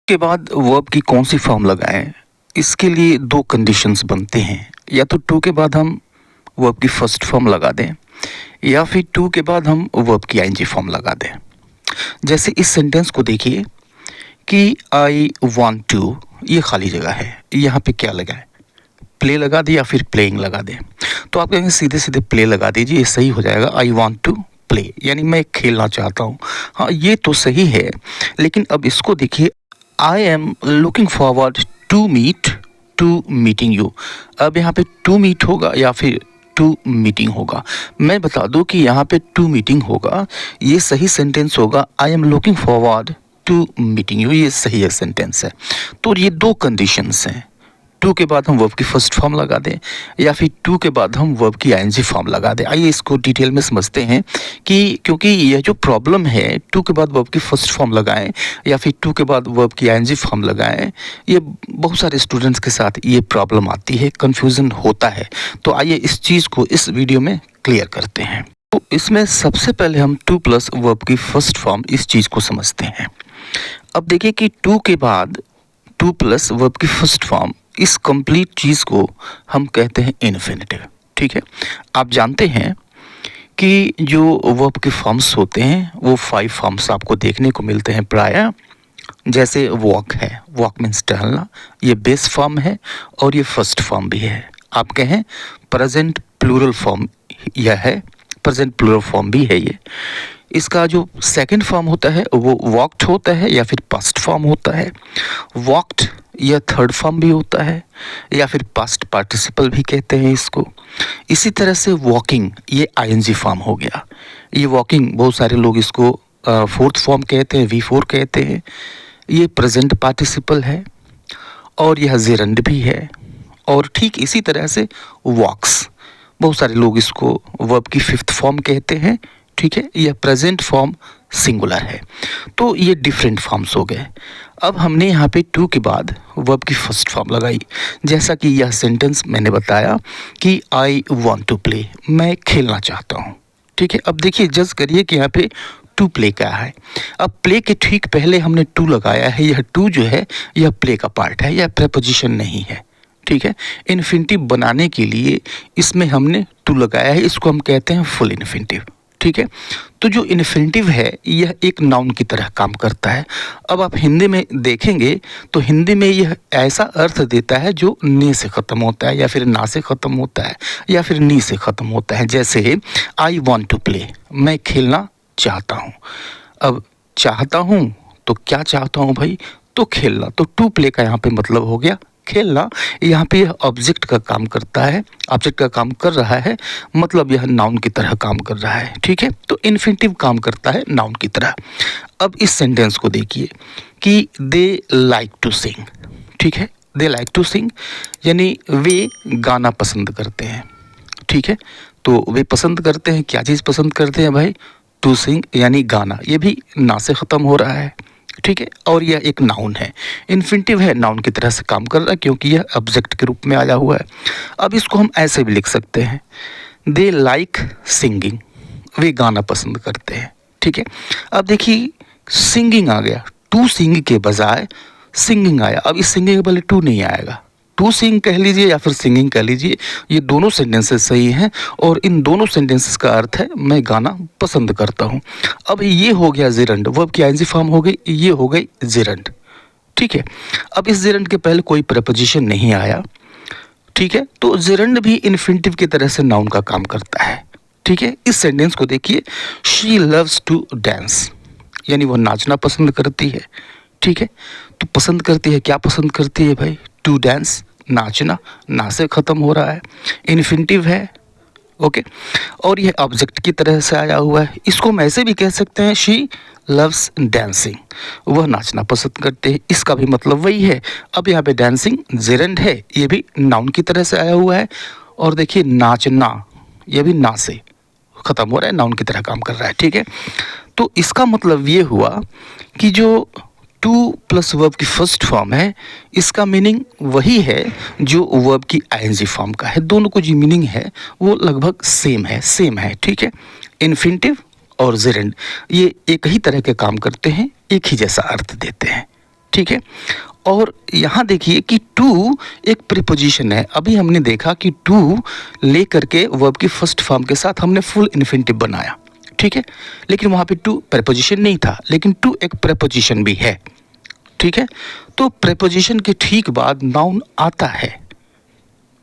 के बाद वर्ब की कौन सी फॉर्म लगाएं? इसके लिए दो कंडीशंस बनते हैं। या तो टू के बाद हम वर्ब की फर्स्ट फॉर्म लगा दें या फिर टू के बाद हम वर्ब की आईएनजी फॉर्म लगा दें। जैसे इस सेंटेंस को देखिए कि आई वांट टू, ये खाली जगह है, यहाँ पे क्या लगाएं? प्ले लगा दें या फिर प्लेइंग लगा दें? तो आप कहेंगे सीधे सीधे प्ले लगा दीजिए, ये सही हो जाएगा। आई वांट टू प्ले यानी मैं खेलना चाहता हूँ। हाँ, ये तो सही है, लेकिन अब इसको देखिए, I am looking forward to meeting you. अब यहाँ पे टू मीट होगा या फिर टू मीटिंग होगा? मैं बता दूं कि यहाँ पे टू मीटिंग होगा, ये सही सेंटेंस होगा। I am looking forward to meeting you, ये सही है सेंटेंस है। तो ये दो कंडीशंस हैं, टू के बाद हम वर्ब की फर्स्ट फॉर्म लगा दें या फिर टू के बाद हम वर्ब की आईएनजी फॉर्म लगा दें। आइए इसको डिटेल में समझते हैं कि क्योंकि यह जो प्रॉब्लम है, टू के बाद वर्ब की फर्स्ट फॉर्म लगाएं या फिर टू के बाद वर्ब की आईएनजी फॉर्म लगाएं, ये बहुत सारे स्टूडेंट्स के साथ ये प्रॉब्लम आती है, कन्फ्यूज़न होता है। तो आइए इस चीज़ को इस वीडियो में क्लियर करते हैं। तो इसमें सबसे पहले हम टू प्लस वर्ब की फर्स्ट फॉर्म इस चीज़ को समझते हैं। अब देखिए कि टू के बाद टू प्लस वर्ब की फर्स्ट फॉर्म, इस कंप्लीट चीज़ को हम कहते हैं इन्फिनेटिव। ठीक है, आप जानते हैं कि जो वर्ब के फॉर्म्स होते हैं वो 5 फॉर्म्स आपको देखने को मिलते हैं प्राय। जैसे वॉक है, वॉक मीन्स टहलना, ये बेस फॉर्म है और ये फर्स्ट फॉर्म भी है। आप कहें प्रेजेंट प्लूरल फॉर्म यह है, प्रेजेंट प्लूरल फॉर्म भी है ये। इसका जो सेकंड फॉर्म होता है वो वॉक्ड होता है या फिर पास्ट फॉर्म होता है। वॉक्ड यह थर्ड फॉर्म भी होता है या फिर पास्ट पार्टिसिपल भी कहते हैं इसको। इसी तरह से वॉकिंग, ये आईएनजी फॉर्म हो गया। ये वॉकिंग बहुत सारे लोग इसको फोर्थ फॉर्म कहते हैं, V4 कहते हैं। ये प्रेजेंट पार्टिसिपल है और यह जेरंड भी है। और ठीक इसी तरह से वॉक्स, बहुत सारे लोग इसको वर्ब की फिफ्थ फॉर्म कहते हैं। ठीक है, यह प्रेजेंट फॉर्म सिंगुलर है। तो ये डिफरेंट फॉर्म्स हो गए। अब हमने यहाँ पे टू के बाद वर्ब की फर्स्ट फॉर्म लगाई, जैसा कि यह सेंटेंस मैंने बताया कि आई वांट टू प्ले, मैं खेलना चाहता हूँ। ठीक है, अब देखिए जज करिए कि यहाँ पे टू प्ले क्या है। अब प्ले के ठीक पहले हमने टू लगाया है, यह टू जो है यह प्ले का पार्ट है, यह प्रेपोजिशन नहीं है। ठीक है, इन्फिनिटिव बनाने के लिए इसमें हमने टू लगाया है, इसको हम कहते हैं फुल इन्फिनिटिव। ठीक है, तो जो इन्फिनिटिव है यह एक नाउन की तरह काम करता है। अब आप हिंदी में देखेंगे तो हिंदी में यह ऐसा अर्थ देता है जो ने से ख़त्म होता है या फिर ना से ख़त्म होता है या फिर नी से ख़त्म होता है। जैसे आई वॉन्ट टू प्ले, मैं खेलना चाहता हूँ। अब चाहता हूँ तो क्या चाहता हूँ भाई? तो खेलना। तो टू प्ले का यहाँ पे मतलब हो गया खेलना। यहाँ पे यह ऑब्जेक्ट का काम करता है, ऑब्जेक्ट का काम कर रहा है, मतलब यह नाउन की तरह काम कर रहा है। ठीक है, तो इन्फिनिटिव काम करता है नाउन की तरह। अब इस सेंटेंस को देखिए कि दे लाइक टू सिंग। ठीक है, दे लाइक टू सिंग यानी वे गाना पसंद करते हैं। ठीक है, तो वे पसंद करते हैं, क्या चीज़ पसंद करते हैं भाई? टू सिंग यानी गाना। ये भी ना से ख़त्म हो रहा है। ठीक है, और यह एक नाउन है, इन्फिनिटिव है, नाउन की तरह से काम कर रहा है क्योंकि यह ऑब्जेक्ट के रूप में आया हुआ है। अब इसको हम ऐसे भी लिख सकते हैं, दे लाइक सिंगिंग, वे गाना पसंद करते हैं। ठीक है, अब देखिए सिंगिंग आ गया, टू सिंग के बजाय सिंगिंग आया। अब इस सिंगिंग के पहले टू नहीं आएगा, टू सिंग कह लीजिए या फिर सिंगिंग कह लीजिए, ये दोनों सेंटेंसेस सही हैं और इन दोनों सेंटेंसेस का अर्थ है मैं गाना पसंद करता हूँ। अब ये हो गया जेरंड, वर्ब की आईएनजी फॉर्म हो गई, ये हो गई जेरंड। ठीक है, अब इस जेरंड के पहले कोई प्रपोजिशन नहीं आया। ठीक है, तो जेरंड भी इन्फिनिटिव की तरह से नाउन का काम करता है। ठीक है, इस सेंटेंस को देखिए, शी लव्स टू डांस यानी वह नाचना पसंद करती है। ठीक है, तो पसंद करती है, क्या पसंद करती है भाई? टू डांस, नाचना, ना से ख़त्म हो रहा है, इन्फिनिटिव है। ओके, और यह ऑब्जेक्ट की तरह से आया हुआ है। इसको हम ऐसे भी कह सकते हैं, शी लव्स डांसिंग, वह नाचना पसंद करते हैं, इसका भी मतलब वही है। अब यहाँ पे डांसिंग जेरंड है, ये भी नाउन की तरह से आया हुआ है। और देखिए नाचना, यह भी ना से ख़त्म हो रहा है, नाउन की तरह काम कर रहा है। ठीक है, तो इसका मतलब ये हुआ कि जो टू प्लस वर्ब की फर्स्ट फॉर्म है, इसका मीनिंग वही है जो वर्ब की आईएनजी फॉर्म का है। दोनों को जो मीनिंग है वो लगभग सेम है। ठीक है, इन्फिनिटिव और जेरंड ये एक ही तरह के काम करते हैं, एक ही जैसा अर्थ देते हैं। ठीक है। और यहाँ देखिए कि टू एक प्रीपोजिशन है। अभी हमने देखा कि टू ले करके वर्ब की फर्स्ट फॉर्म के साथ हमने फुल इन्फिनिटिव बनाया, ठीक है। लेकिन वहाँ पे टू प्रीपोजिशन नहीं था, लेकिन टू एक प्रीपोजिशन भी है, ठीक है। तो प्रीपोजिशन के ठीक बाद नाउन आता है,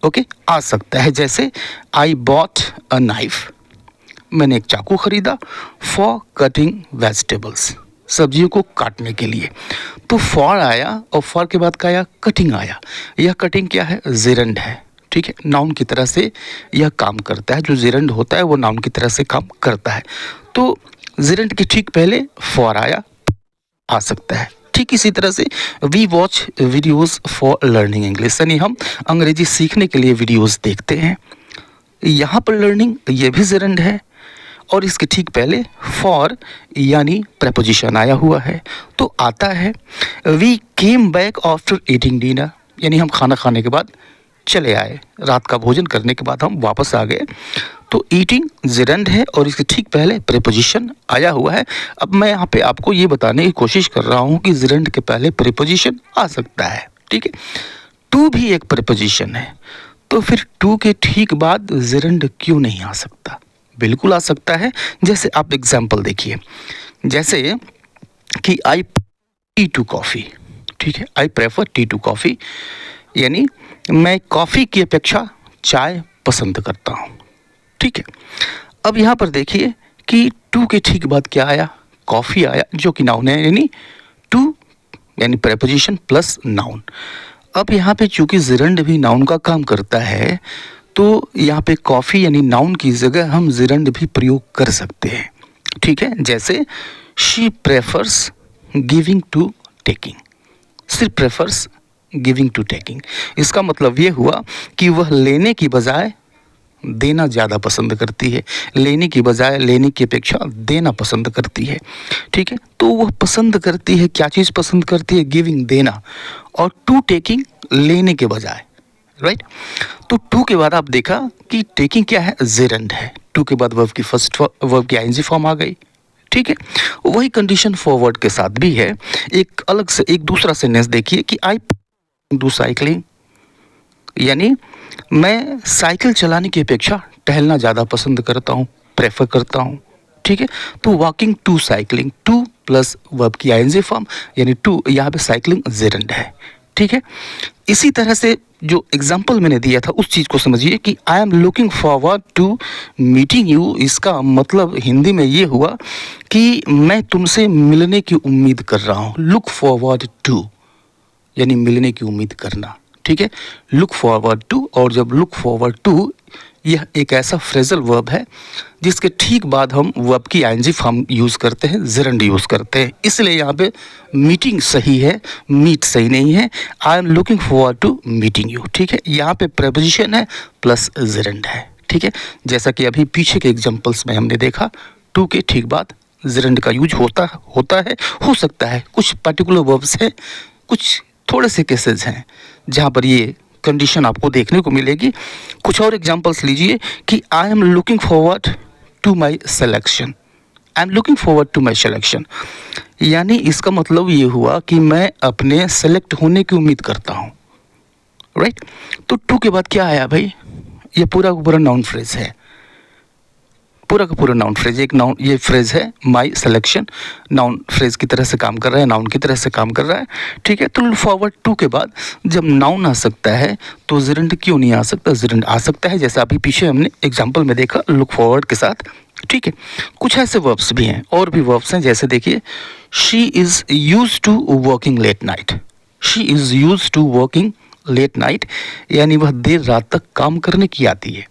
ओके, आ सकता है। जैसे आई बॉट अ नाइफ, मैंने एक चाकू खरीदा फॉर कटिंग वेजिटेबल्स, सब्जियों को काटने के लिए। तो फॉर आया और फॉर के बाद क्या आया, कटिंग आया। यह कटिंग क्या है, जेरंड है, ठीक है। नाउन की तरह से यह काम करता है, जो जेरंड होता है वो नाउन की तरह से काम करता है। तो जेरंड के ठीक पहले फॉर आया, आ सकता है। ठीक इसी तरह से we watch videos for learning English, यानी हम अंग्रेजी सीखने के लिए वीडियोज़ देखते हैं। यहाँ पर लर्निंग ये भी जेरंड है और इसके ठीक पहले फॉर यानी प्रपोजिशन आया हुआ है, तो आता है। We came back after eating dinner, यानी हम खाना खाने के बाद चले आए, रात का भोजन करने के बाद हम वापस आ गए। तो ईटिंग जेरंड है और इसके ठीक पहले प्रीपोजिशन आया हुआ है। अब मैं यहाँ पे आपको ये बताने की कोशिश कर रहा हूँ कि जेरंड के पहले प्रीपोजिशन आ सकता है, ठीक है। टू भी एक प्रीपोजिशन है, तो फिर टू के ठीक बाद जेरंड क्यों नहीं आ सकता? बिल्कुल आ सकता है। जैसे आप एग्जाम्पल देखिए, जैसे कि आई टी टू कॉफ़ी, ठीक है। I prefer tea to coffee, यानी मैं कॉफ़ी की अपेक्षा चाय पसंद करता हूँ, ठीक है। अब यहाँ पर देखिए कि टू के ठीक बाद क्या आया, कॉफ़ी आया, जो कि नाउन है, यानी टू यानी प्रेपोजिशन प्लस नाउन। अब यहाँ पे चूंकि जेरंड भी नाउन का काम करता है, तो यहाँ पे कॉफ़ी यानी नाउन की जगह हम जेरंड भी प्रयोग कर सकते हैं, ठीक है। जैसे she prefers giving to taking, सिर्फ प्रेफर्स गिविंग टू टेकिंग, इसका मतलब ये हुआ कि वह लेने की बजाय देना ज़्यादा पसंद करती है, लेने की बजाय लेने की अपेक्षा देना पसंद करती है, ठीक है। तो वह पसंद करती है, क्या चीज़ पसंद करती है, गिविंग देना, और टू टेकिंग लेने के बजाय, राइट। तो टू के बाद आप देखा कि टेकिंग क्या है, जेरंड है। टू के बाद वर्ब की फर्स्ट वर्ब की आईएनजी फॉर्म आ गई, ठीक है। वही कंडीशन फॉरवर्ड के साथ भी है। एक अलग से एक दूसरा सेंटेंस देखिए कि आई डू साइकिलिंग, यानी मैं साइकिल चलाने की अपेक्षा टहलना ज़्यादा पसंद करता हूँ, प्रेफर करता हूँ, ठीक है। तो walking to cycling, to plus verb की आईएनजी फॉर्म यानी टू, यहाँ पे साइकिलिंग जेरंड है, ठीक है। इसी तरह से जो एग्जाम्पल मैंने दिया था उस चीज़ को समझिए कि I am looking forward to meeting you, इसका मतलब हिंदी में ये हुआ कि मैं तुमसे मिलने की उम्मीद कर रहा हूँ। लुक फॉरवर्ड टू यानी मिलने की उम्मीद करना, ठीक है। लुक फॉरवर्ड टू, और जब लुक फॉरवर्ड टू यह एक ऐसा फ्रेजल वर्ब है जिसके ठीक बाद हम वर्ब की आईएनजी फॉर्म यूज़ करते हैं, जेरंड यूज़ करते हैं। इसलिए यहाँ पे मीटिंग सही है, मीट सही नहीं है। I am looking forward to meeting you, ठीक है। यहाँ पे प्रेपोजिशन है प्लस जेरंड है, ठीक है। जैसा कि अभी पीछे के एग्जाम्पल्स में हमने देखा, टू के ठीक बाद जेरंड का यूज होता है, हो सकता है। कुछ पर्टिकुलर वर्ब्स हैं, कुछ थोड़े से केसेस हैं जहाँ पर ये कंडीशन आपको देखने को मिलेगी। कुछ और एग्जांपल्स लीजिए कि I am looking forward to my selection, I am looking forward to my selection, यानी इसका मतलब ये हुआ कि मैं अपने सेलेक्ट होने की उम्मीद करता हूँ, राइट। तो टू के बाद क्या आया भाई, ये पूरा का पूरा नाउन फ्रेज है, पूरा का पूरा नाउन फ्रेज। एक नाउन, ये फ्रेज है माय सिलेक्शन, नाउन फ्रेज की तरह से काम कर रहा है, नाउन की तरह से काम कर रहा है, ठीक है। तो फॉरवर्ड टू के बाद जब नाउन आ सकता है तो जेरंड क्यों नहीं आ सकता? जेरंड आ सकता है, जैसा अभी पीछे हमने एग्जाम्पल में देखा लुक फॉरवर्ड के साथ, ठीक है। कुछ ऐसे वर्ब्स भी हैं, और भी वर्ब्स हैं, जैसे देखिए she is use to working late night, she is use to working late night, यानी वह देर रात तक काम करने की आती है,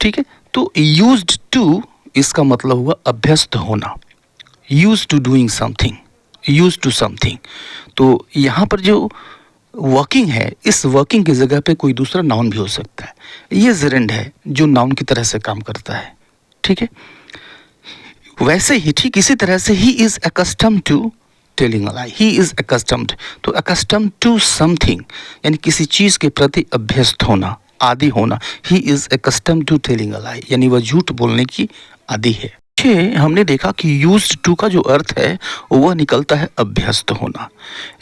ठीक है। तो यूज्ड टू इसका मतलब हुआ अभ्यस्त होना, use to doing something, use to something. तो यहाँ पर जो वर्किंग है, इस वर्किंग की जगह पे कोई दूसरा नाउन भी हो सकता है। ये जेरंड है जो नाउन की तरह से काम करता है, ठीक है। वैसे ही ठीक इसी तरह से he is accustomed to telling a lie, he is accustomed, तो अकस्टम्ड टू समथिंग यानी किसी चीज़ के प्रति अभ्यस्त होना, आदि होना। He is accustomed to telling a lie, यानी वह झूठ बोलने की आदि है। हमने देखा कि यूज्ड टू का जो अर्थ है वह निकलता है अभ्यस्त होना,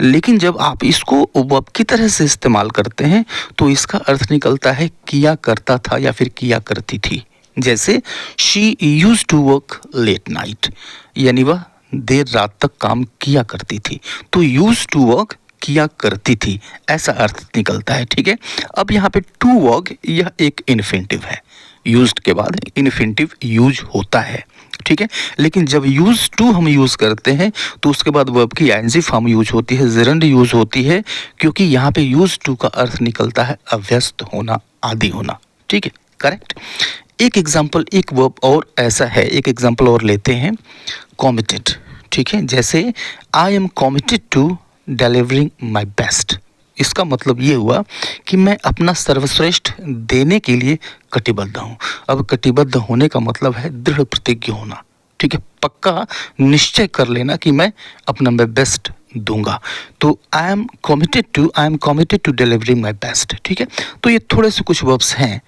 लेकिन जब आप इसको वर्ब की तरह से इस्तेमाल करते हैं तो इसका अर्थ निकलता है किया करता था या फिर किया करती थी। जैसे she used to work late night, यानी वह देर रात तक काम किया करती थी। तो यूज्ड टू वर्क किया करती थी, ऐसा अर्थ निकलता है। ठीक है, अब यहाँ पे टू वर्क यह एक इन्फिनिटिव है, यूज्ड के बाद इन्फिनिटिव यूज होता है। ठीक है, लेकिन जब यूज टू हम यूज़ करते हैं तो उसके बाद वर्ब की आईएनजी फॉर्म यूज होती है, जेरंड यूज होती है, क्योंकि यहाँ पे यूज टू का अर्थ निकलता है अव्यस्त होना, आदि होना। ठीक है, करेक्ट। एक एग्जाम्पल, एक वर्ब और ऐसा है, एक एग्जाम्पल और लेते हैं, कॉमिटेड। ठीक है, जैसे I am committed to delivering my best. इसका मतलब ये हुआ कि मैं अपना सर्वश्रेष्ठ देने के लिए कटिबद्ध हूँ। अब कटिबद्ध होने का मतलब है दृढ़ प्रतिज्ञ होना। ठीक है, पक्का निश्चय कर लेना कि मैं अपना मैं बेस्ट दूंगा। तो I am committed to delivering my best. ठीक है, तो ये थोड़े से कुछ वर्ब्स हैं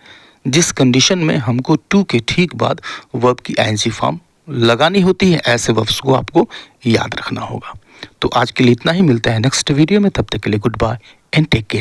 जिस कंडीशन में हमको टू के ठीक बाद वर्ब की आईएनजी फॉर्म लगानी होती है। ऐसे वर्ब्स को आपको याद रखना होगा। तो आज के लिए इतना ही, मिलता है नेक्स्ट वीडियो में, तब तक के लिए goodbye and take care.